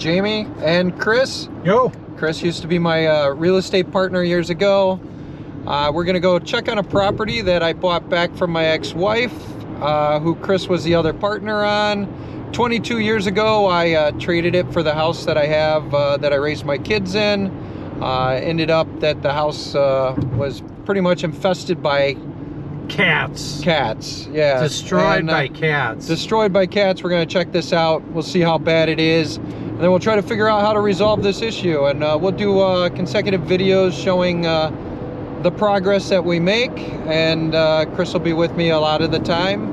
Jamie and Chris. Yo. Chris used to be my real estate partner years ago. We're gonna go check on a property that I bought back from my ex-wife, who Chris was the other partner on. 22 years ago, I traded it for the house that I have, that I raised my kids in. Ended up that the house was pretty much infested by Cats. Cats, yeah. Destroyed by cats. Destroyed by cats. We're gonna check this out. We'll see how bad it is. And then we'll try to figure out how to resolve this issue. And we'll do consecutive videos showing the progress that we make. And Chris will be with me a lot of the time.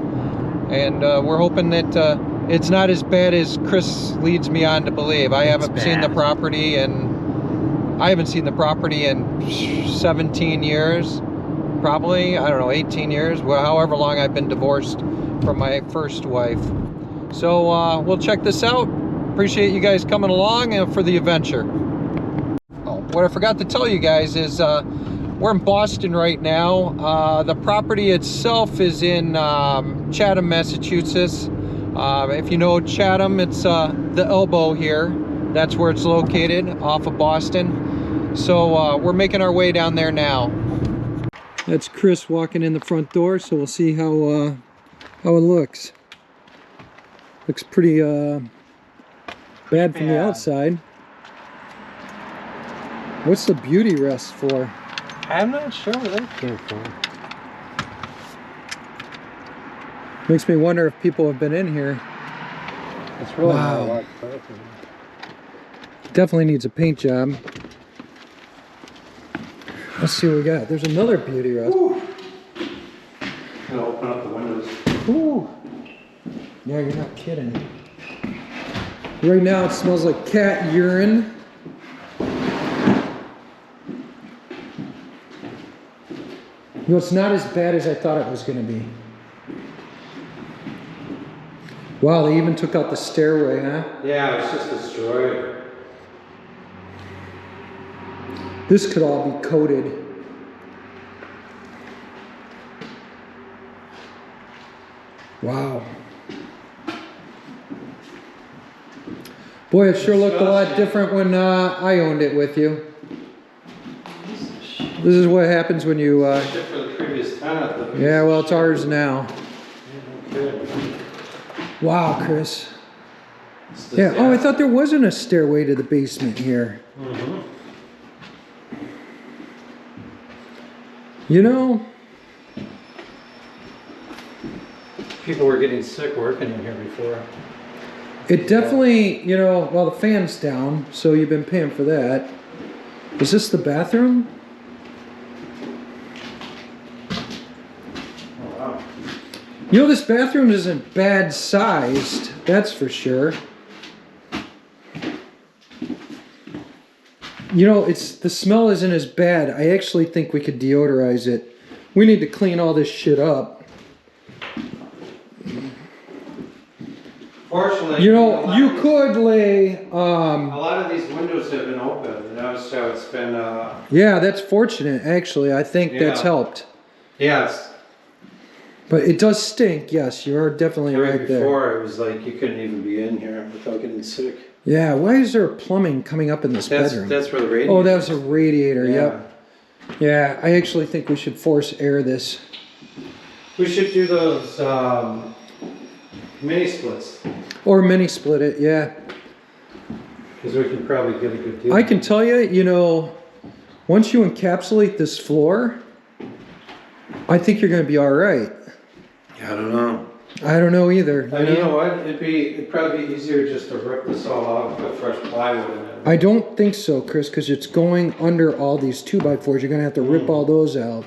And we're hoping that it's not as bad as Chris leads me on to believe. I haven't seen the property, and I haven't seen the property in 17 years. Probably, I don't know, 18 years, well, however long I've been divorced from my first wife. So we'll check this out. Appreciate you guys coming along for the adventure. Oh, what I forgot to tell you guys is we're in Boston right now. The property itself is in Chatham, Massachusetts. If you know Chatham, it's the elbow here. That's where it's located, off of Boston. So we're making our way down there now. That's Chris walking in the front door, so we'll see how it looks. Looks pretty bad from the outside. What's the beauty rest for? I'm not sure where that came from. Makes me wonder if people have been in here. It's really wow. Not Definitely needs a paint job. Let's see what we got. There's another beauty rest. I'm gonna open up the windows. Ooh. Yeah, you're not kidding. Right now it smells like cat urine. You know, it's not as bad as I thought it was going to be. Wow, they even took out the stairway, huh? Yeah, it's just destroyed. This could all be coated. Wow. Boy, it sure looked a lot different when I owned it with you. This is what happens when you... For the previous tenant. Yeah, well, it's ours now. Wow, Chris. Yeah, oh, I thought there wasn't a stairway to the basement here. Mm-hmm. You know, People were getting sick working in here before. it definitely, you know, well, the fan's down, so you've been paying for that. Is this the bathroom? Oh, wow. You know, this bathroom isn't bad sized, that's for sure. You know, the smell isn't as bad. I actually think we could deodorize it. We need to clean all this shit up. Fortunately, You know, you could lay, a lot of these windows have been open. You notice how it's been, yeah, that's fortunate, actually. I think that's Yeah. helped. yes. But it does stink, yes, you are definitely right there. Before, it was like you couldn't even be in here without getting sick. Yeah, why is there plumbing coming up in this bedroom? That's where the radiator. Oh, that was a radiator, Yeah. yep. Yeah, I actually think we should force air this. We should do those mini splits. Or mini split it, yeah. Because we can probably get a good deal. I can tell you, you know, once you encapsulate this floor, I think you're going to be all right. I don't know. I don't know either. You know what? It'd probably be easier just to rip this all out and put fresh plywood in it. I don't think so, Chris, because it's going under all these 2x4s. You're going to have to rip all those out.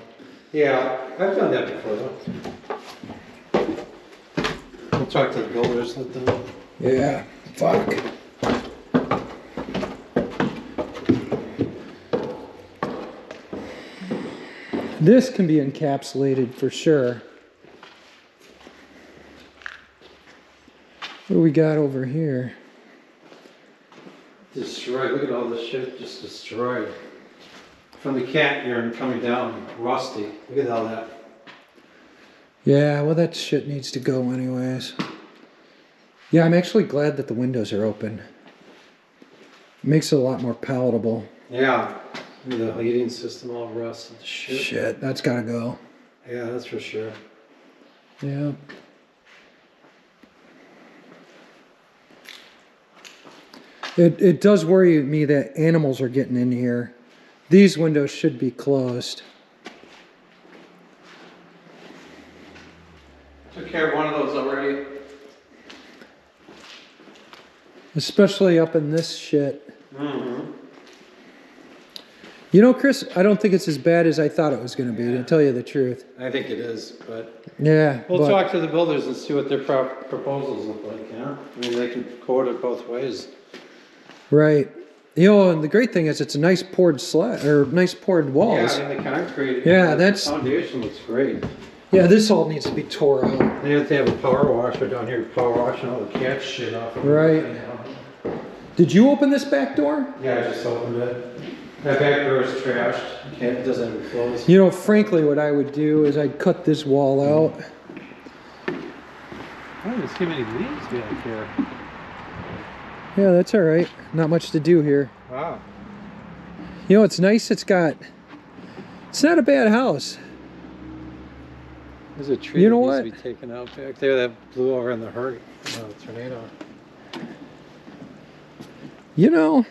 Yeah, I've done that before though. I'll talk to the builders. Let them. Yeah, fuck. This can be encapsulated for sure. What do we got over here? Destroyed. Look at all this shit just destroyed. From the cat urine coming down, rusty. Look at all that. Yeah, well, that shit needs to go anyways. Yeah, I'm actually glad that the windows are open. Makes it a lot more palatable. Yeah. The heating system all rusted to shit. Shit, that's gotta go. Yeah, that's for sure. Yeah. It does worry me that animals are getting in here. These windows should be closed. Took care of one of those already. Especially up in this shit. Mm-hmm. You know, Chris, I don't think it's as bad as I thought it was going to be, to tell you the truth. I think it is, but Yeah. we'll talk to the builders and see what their proposals look like, you know? I mean, they can quote it both ways. Right. You know, and the great thing is it's a nice poured slab, or nice poured walls. Yeah, I mean, the concrete. Yeah, the foundation looks great. Yeah, this all needs to be tore out. They have to have a power washer down here, power washing all the cat shit off of Right. Did you open this back door? Yeah, I just opened it. That back door is trashed. It doesn't even close. You know, frankly, what I would do is I'd cut this wall out. I don't see many leaves back here. Yeah, that's all right. Not much to do here. Wow. You know, it's nice. It's not a bad house. There's a tree You know that needs what? to be taken out back there that blew over in the tornado. You know,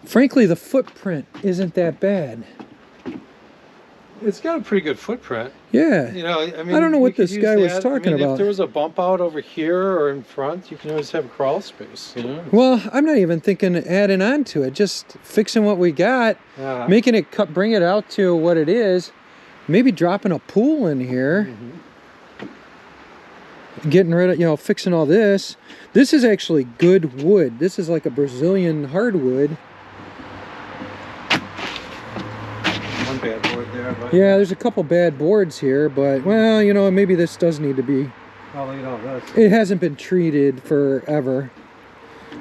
frankly, the footprint isn't that bad. It's got a pretty good footprint. Yeah. You know, I mean, I don't know you what could this use guy was that. talking about. If there was a bump out over here or in front, you can always have crawl space, you know? Well, I'm not even thinking adding on to it. Just fixing what we got, making it bring it out to what it is. Maybe dropping a pool in here. Getting rid of, you know, fixing all this. This is actually good wood. This is like a Brazilian hardwood. One bad board there, but Yeah, there's a couple bad boards here, but well, you know, maybe this does need to be. oh, look at all this. It hasn't been treated forever.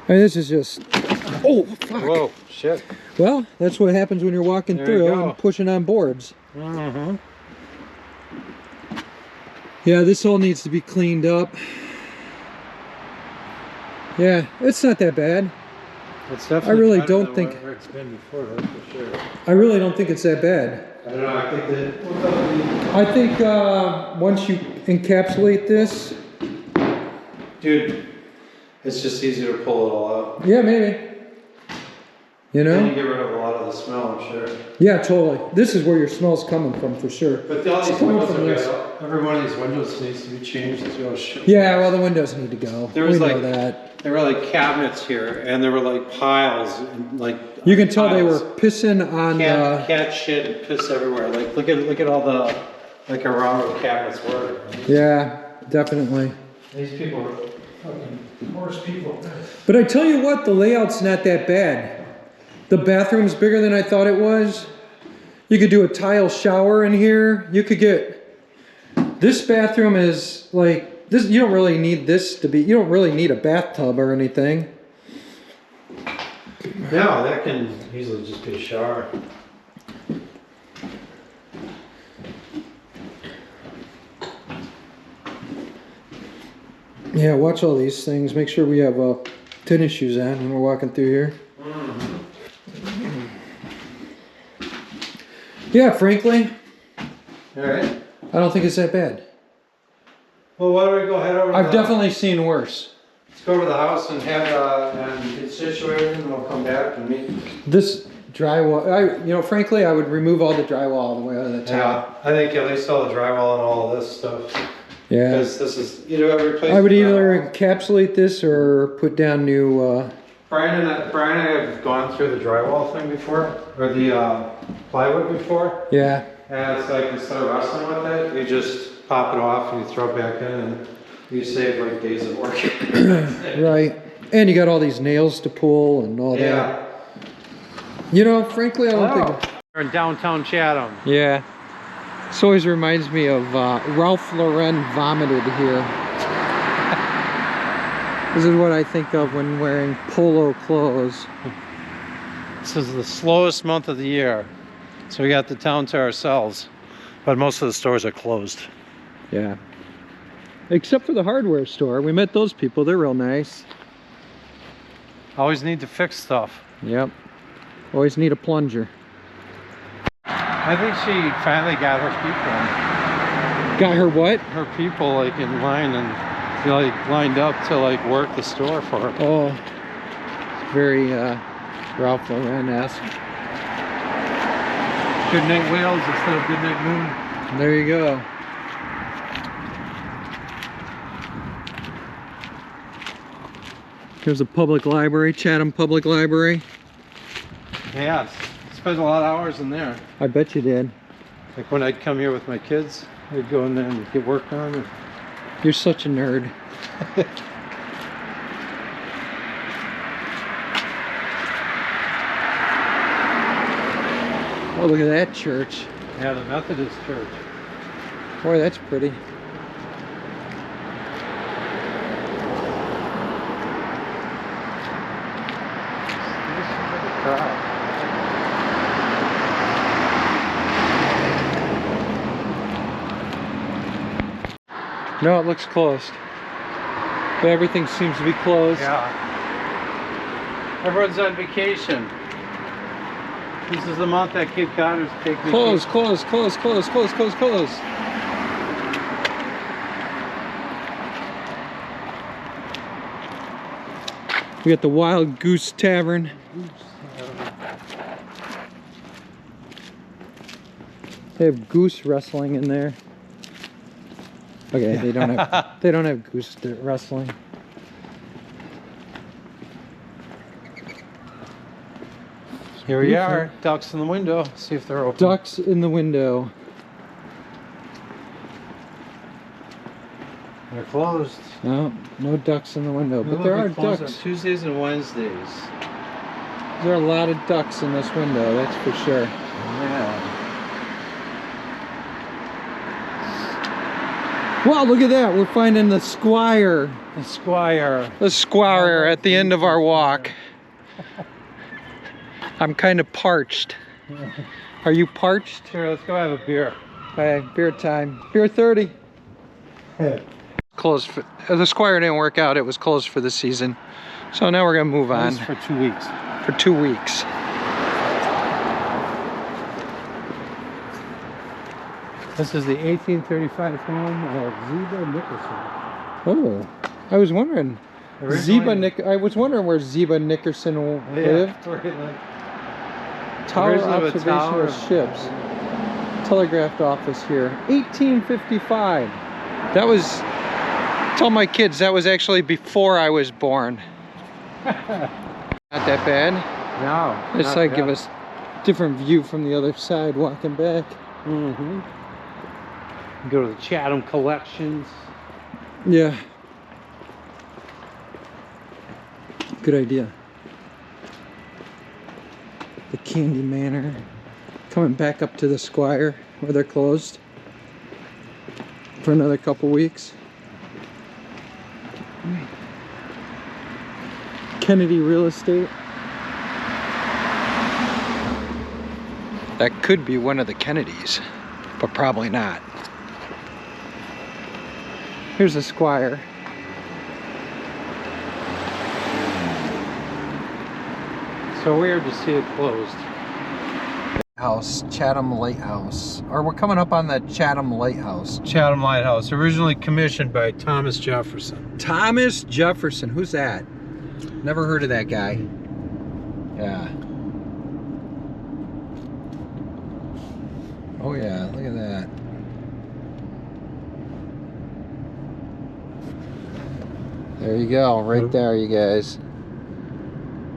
I mean, this is just. Oh, fuck. Whoa, shit. Well, that's what happens when you're walking There through you go. and pushing on boards. Mm-hmm. Yeah, this all needs to be cleaned up. Yeah, it's not that bad. It's definitely really better don't than think- whatever it's been before, that's for sure. I really don't think it's that bad. I don't know, I think that... I think once you encapsulate this, Dude, it's just easier to pull it all out. yeah, maybe. You Then you know? get rid of a lot of the smell, I'm sure. Yeah, totally. This is where your smell's coming from for sure. But all It's these coming windows from this. every one of these windows needs to be changed too. Oh, shit. Yeah, well, the windows need to go. There was we know like- that. There were like cabinets here, and there were like piles, and like You can tell they were piles. pissing on. cat shit and piss everywhere. Like look at all the like around where the cabinets were. Yeah, definitely. These people were fucking worst people. But I tell you what, the layout's not that bad. The bathroom's bigger than I thought it was. You could do a tile shower in here. You could get. This bathroom is like this. You don't really need this to be. You don't really need a bathtub or anything. No, that can easily just be a shower. Yeah, watch all these things. Make sure we have tennis shoes on when we're walking through here. Yeah, frankly, All right. I don't think it's that bad. Well, why don't we go head over? I've definitely seen worse. Let's go over to the house and have and get situated, and we'll come back and meet. This drywall, frankly, I would remove all the drywall all the way out of the top. Yeah, I think at least all the drywall and all of this stuff. Yeah. Because this is, you know, replace. I would either encapsulate this or put down new, Brian and I have gone through the drywall thing before, or the plywood before. yeah. And it's like instead of wrestling with it, you just pop it off and you throw it back in, and you save like days of work. Right. And you got all these nails to pull and all that. Yeah. You know, frankly, I don't think. We're in downtown Chatham. Yeah. This always reminds me of Ralph Lauren vomited here. This is what I think of when wearing polo clothes. This is the slowest month of the year, so we got the town to ourselves. But most of the stores are closed. Yeah. Except for the hardware store. We met those people. They're real nice. Always need to fix stuff. Yep. Always need a plunger. I think she finally got her people. Got her what? Her people like in line and like lined up to like work the store for her. Oh, it's very Ralph Lauren-esque. Good night Wales instead of good night moon. There you go. Here's a public library, Chatham Public Library. Yeah, spent a lot of hours in there. I bet you did. Like when I'd come here with my kids, I'd go in there and get work done. You're such a nerd. Oh, look at that church. Yeah, the Methodist church. Boy, that's pretty. No, it looks closed. But everything seems to be closed. Yeah. Everyone's on vacation. This is the month that Cape Coders take vacation. Close, close, close, close, close, close, close. We got the Wild Goose Tavern. They have goose wrestling in there. Okay, they don't have goose wrestling. Here we are, ducks in the window. See if they're open. Ducks in the window. They're closed. No, no ducks in the window, but there are ducks. On Tuesdays and Wednesdays. There are a lot of ducks in this window, that's for sure. Yeah. Wow, look at that. We're finding the Squire. The Squire. The Squire at the end of our walk. I'm kind of parched. Are you parched? Here, let's go have a beer. Okay, beer time. Beer 30. Closed for, the Squire didn't work out. It was closed for the season. So now we're going to move on. For 2 weeks. For 2 weeks. This is the 1835 home of Zeba Nickerson. Oh, I was wondering. Originally- I was wondering where Zeba Nickerson lived. Tower observation of ships. Telegraph office here. 1855. That was, tell my kids, that was actually before I was born. Not that bad. No. It's like give us different view from the other side walking back. Mm-hmm. Go to the Chatham collections. Yeah. Good idea. The Candy Manor. Coming back up to the Squire where they're closed for another couple weeks. Kennedy Real Estate. That could be one of the Kennedys, but probably not. Here's the Squire. So weird to see it closed. House, Chatham Lighthouse. Or we're coming up on the Chatham Lighthouse. Chatham Lighthouse, originally commissioned by Thomas Jefferson. Thomas Jefferson, who's that? Never heard of that guy. Yeah. Oh yeah, look at that. There you go, right there, you guys.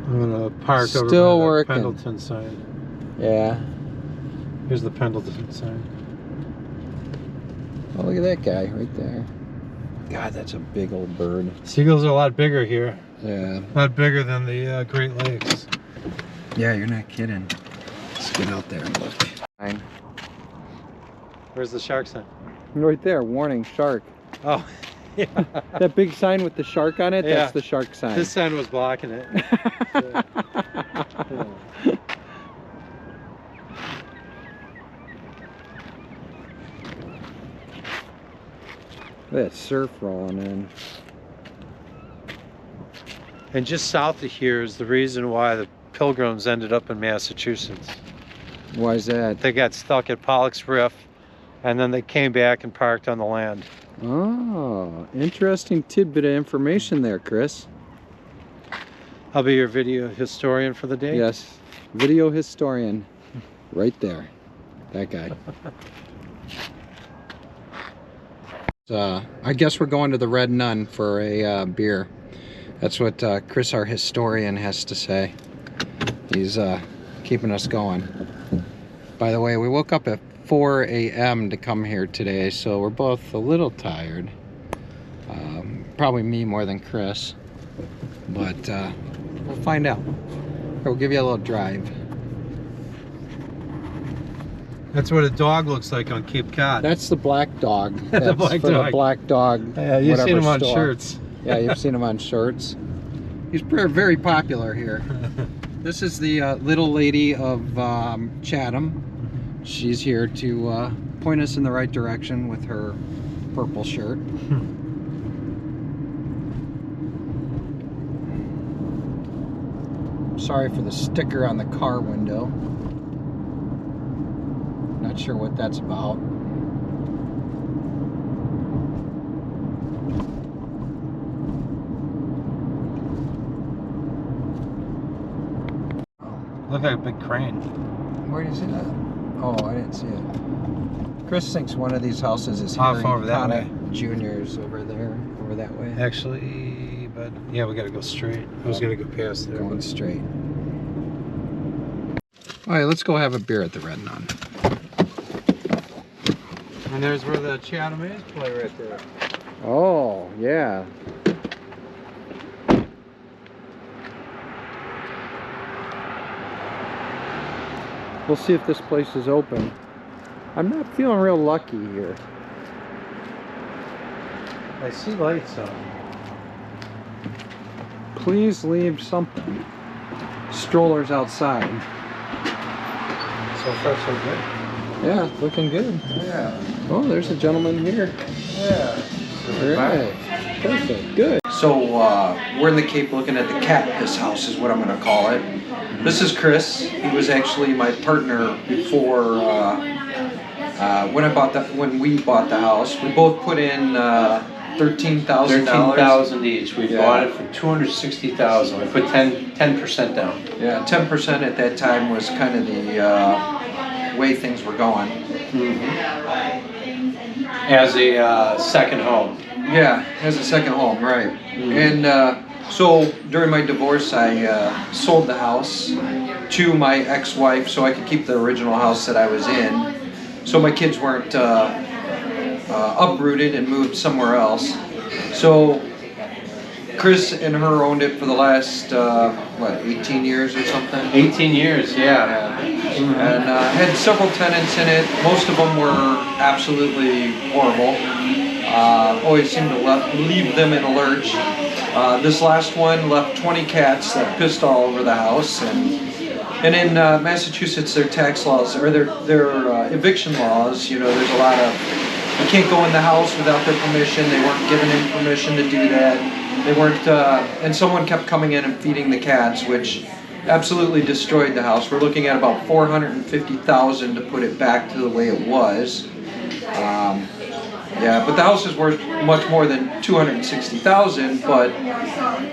I'm gonna park Still over by the working. Pendleton sign. Yeah. Here's the Pendleton sign. Oh, look at that guy right there. God, that's a big old bird. Seagulls are a lot bigger here. Yeah. A lot bigger than the Great Lakes. Yeah, you're not kidding. Let's get out there and look. Fine. Where's the shark sign? Right there, warning, shark. Oh, yeah. That big sign with the shark on it, Yeah. that's the shark sign. This sign was blocking it. Yeah. That surf rolling in. And just south of here is the reason why the Pilgrims ended up in Massachusetts. Why is that? They got stuck at Pollock's Riff, and then they came back and parked on the land. Oh, interesting tidbit of information there, Chris. I'll be your video historian for the day. Yes, video historian, right there, that guy. I guess we're going to the Red Nun for a beer. That's what Chris, our historian, has to say. He's keeping us going. By the way, we woke up at 4 a.m. to come here today, so we're both a little tired. Probably me more than Chris, but we'll find out. We'll give you a little drive. That's what a dog looks like on Cape Cod. That's the black dog. That's the black for dog. The black dog. Yeah, you've seen him on store. shirts. Yeah, you've seen him on shirts. He's very popular here. This is the little lady of Chatham. She's here to point us in the right direction with her purple shirt. Sorry for the sticker on the car window. Not sure what that's about. Look like a big crane. Where do you see that? Oh, I didn't see it. Chris thinks one of these houses is Off Harry over that way. Junior's over there, over that way. Actually, but yeah, we gotta go straight. I was gonna go past there. Going straight. All right, let's go have a beer at the Red Nun. And there's where the Chatham is play right there. Oh, yeah. We'll see if this place is open. I'm not feeling real lucky here. I see lights on. Please leave something. Strollers outside. So far, so good. Yeah, looking good. Yeah. Oh, there's a gentleman here. Yeah. All right. Perfect. Good. So we're in the Cape looking at the cat piss house is what I'm going to call it. This is Chris. He was actually my partner before when we bought the house. We both put in $13,000. $13,000 each. We bought it for $260,000. We put 10% down. Yeah, 10% at that time was kind of the way things were going. As a second home. Yeah, as a second home, right. And so during my divorce, I sold the house to my ex-wife so I could keep the original house that I was in. So my kids weren't uprooted and moved somewhere else. So Chris and her owned it for the last, 18 years or something? 18 years, yeah. And had several tenants in it. Most of them were absolutely horrible. Always seemed to leave them in a lurch. This last one left 20 cats that pissed all over the house. And in Massachusetts, their tax laws, or their eviction laws, you know, there's a lot of, you can't go in the house without their permission. They weren't given any permission to do that. They weren't, and someone kept coming in and feeding the cats, which absolutely destroyed the house. We're looking at about $450,000 to put it back to the way it was. Yeah, but the house is worth much more than $260,000. But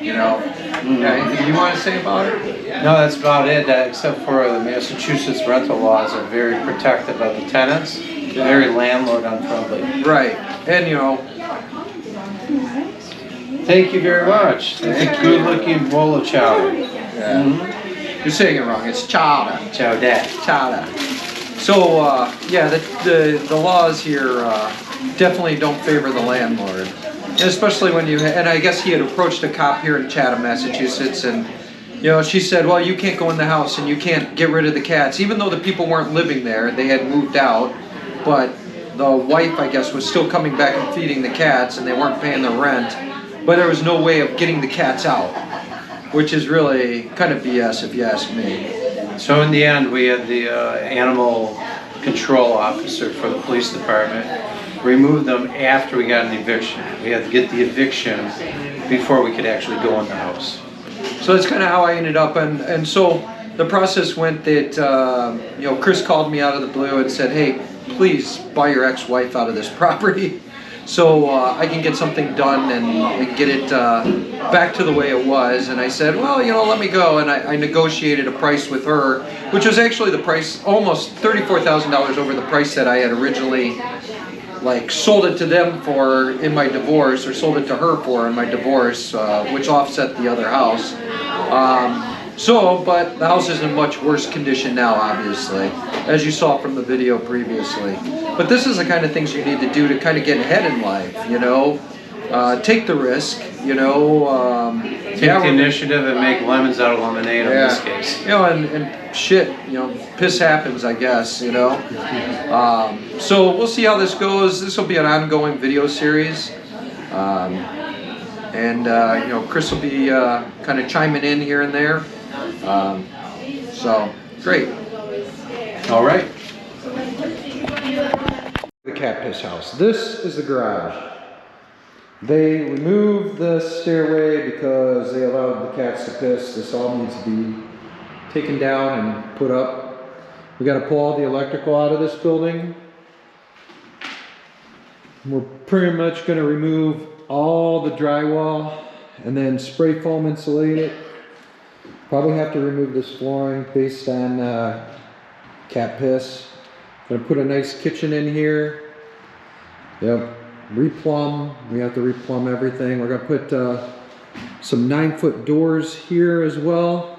you know, anything you want to say about it? No, that's about it. Except for the Massachusetts rental laws are very protective of the tenants. They're very landlord unfriendly. Right, and you know. Thank you very much. It's a good-looking bowl of chowder. Yeah. You're saying it wrong. It's chowder. Chowder. Chowder. So yeah, the laws here definitely don't favor the landlord, and especially when you. And I guess he had approached a cop here in Chatham, Massachusetts, and you know she said, well, you can't go in the house and you can't get rid of the cats, even though the people weren't living there. They had moved out, but the wife, I guess, was still coming back and feeding the cats, and they weren't paying the rent. But there was no way of getting the cats out, which is really kind of BS if you ask me. So in the end, we had the animal control officer for the police department remove them after we got an eviction. We had to get the eviction before we could actually go in the house. So that's kind of how I ended up, and so the process went that you know, Chris called me out of the blue and said, "Hey, please buy your ex-wife out of this property, so I can get something done and get it back to the way it was." And I said, "Well, you know, let me go." And I negotiated a price with her, which was actually the price, almost $34,000 over the price that I had originally like sold it to them for in my divorce, or sold it to her for in my divorce, which offset the other house. But the house is in much worse condition now, obviously, as you saw from the video previously. But this is the kind of things you need to do to kind of get ahead in life, you know. Take the risk, you know. Take the initiative and make lemons out of lemonade in this case. You know, and shit, you know, piss happens, I guess, you know. So we'll see how this goes. This will be an ongoing video series. You know, Chris will be kind of chiming in here and there. So, great. All right. The cat piss house. This is the garage. They removed the stairway because they allowed the cats to piss. This all needs to be taken down and put up. We got to pull all the electrical out of this building. We're pretty much going to remove all the drywall and then spray foam insulate it. Probably have to remove this flooring based on cat piss. Gonna put a nice kitchen in here. Yep, replumb. We have to replumb everything. We're gonna put some 9-foot doors here as well.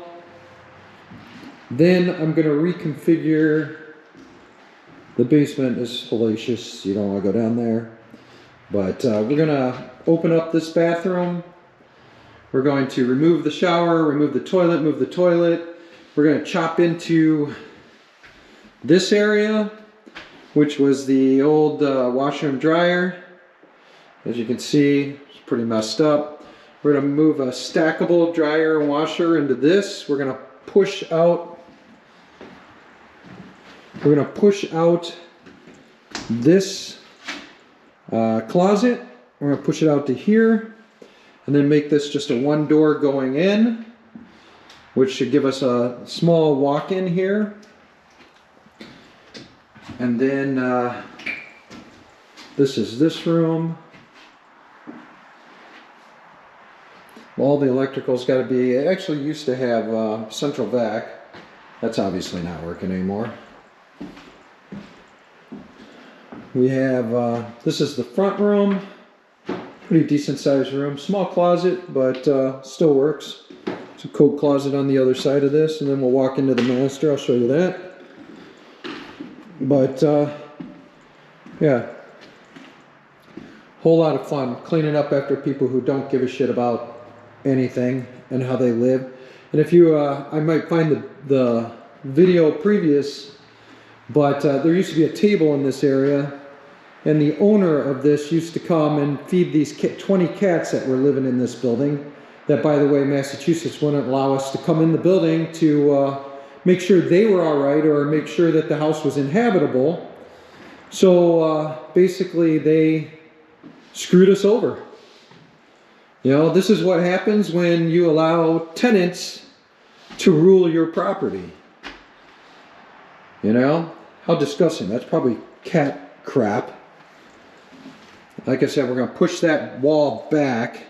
Then I'm gonna reconfigure. The basement is hellacious. You don't want to go down there. But we're gonna open up this bathroom. We're going to remove the shower, remove the toilet, move the toilet. We're going to chop into this area, which was the old washer and dryer. As you can see, it's pretty messed up. We're going to move a stackable dryer and washer into this. We're going to push out. We're going to push out this closet. We're going to push it out to here. And then make this just a one door going in, which should give us a small walk-in here. And then this is this room. All the electrical's got to be, it actually used to have central vac. That's obviously not working anymore. We have, this is the front room. Pretty decent sized room, small closet, but still works. It's a coat closet on the other side of this, and then we'll walk into the master. I'll show you that. But yeah, whole lot of fun cleaning up after people who don't give a shit about anything and how they live. And if you, I might find the video previous, but there used to be a table in this area. And the owner of this used to come and feed these 20 cats that were living in this building. That, by the way, Massachusetts wouldn't allow us to come in the building to make sure they were all right or make sure that the house was inhabitable. So basically they screwed us over. You know, this is what happens when you allow tenants to rule your property. You know, how disgusting. That's probably cat crap. Like I said, we're going to push that wall back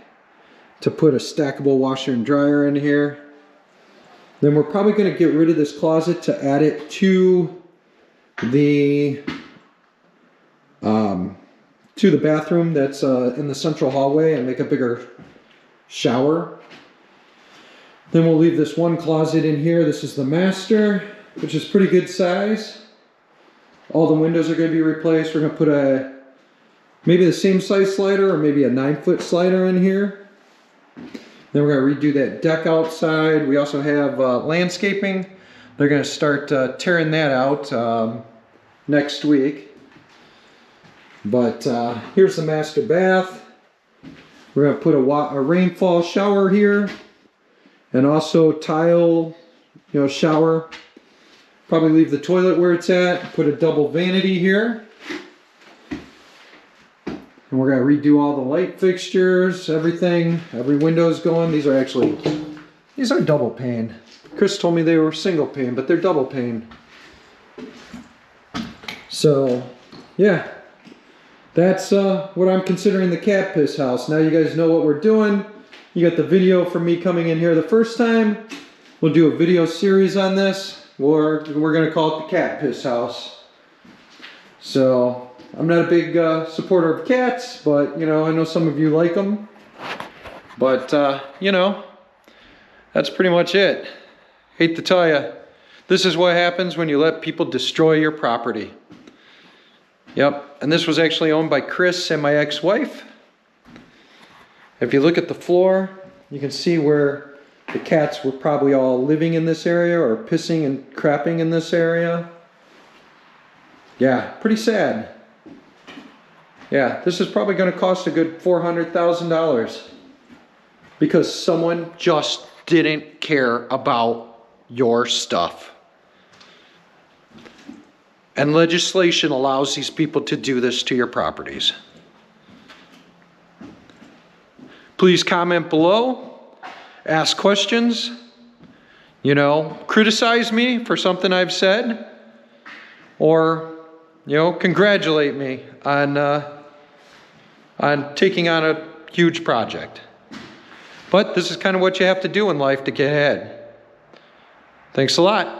to put a stackable washer and dryer in here. Then we're probably going to get rid of this closet to add it to the bathroom that's in the central hallway and make a bigger shower. Then we'll leave this one closet in here. This is the master, which is pretty good size. All the windows are going to be replaced. We're going to put maybe the same size slider or maybe a 9-foot slider in here. Then we're going to redo that deck outside. We also have landscaping. They're going to start tearing that out next week. But here's the master bath. We're going to put a rainfall shower here and also tile, you know, shower. Probably leave the toilet where it's at. Put a double vanity here. And we're going to redo all the light fixtures, everything. Every window's going. These are actually These are double pane. Chris told me they were single pane, but they're double pane. So, yeah. That's what I'm considering the cat piss house. Now you guys know what we're doing. You got the video from me coming in here the first time. We'll do a video series on this. We're going to call it the cat piss house. So, I'm not a big supporter of cats, but, you know, I know some of you like them. But, you know, that's pretty much it. Hate to tell you, this is what happens when you let people destroy your property. Yep, and this was actually owned by Chris and my ex-wife. If you look at the floor, you can see where the cats were probably all living in this area or pissing and crapping in this area. Yeah, pretty sad. Yeah, this is probably going to cost a good $400,000 because someone just didn't care about your stuff. And legislation allows these people to do this to your properties. Please comment below, ask questions, you know, criticize me for something I've said, or, you know, congratulate me on taking on a huge project. But this is kind of what you have to do in life to get ahead. Thanks a lot.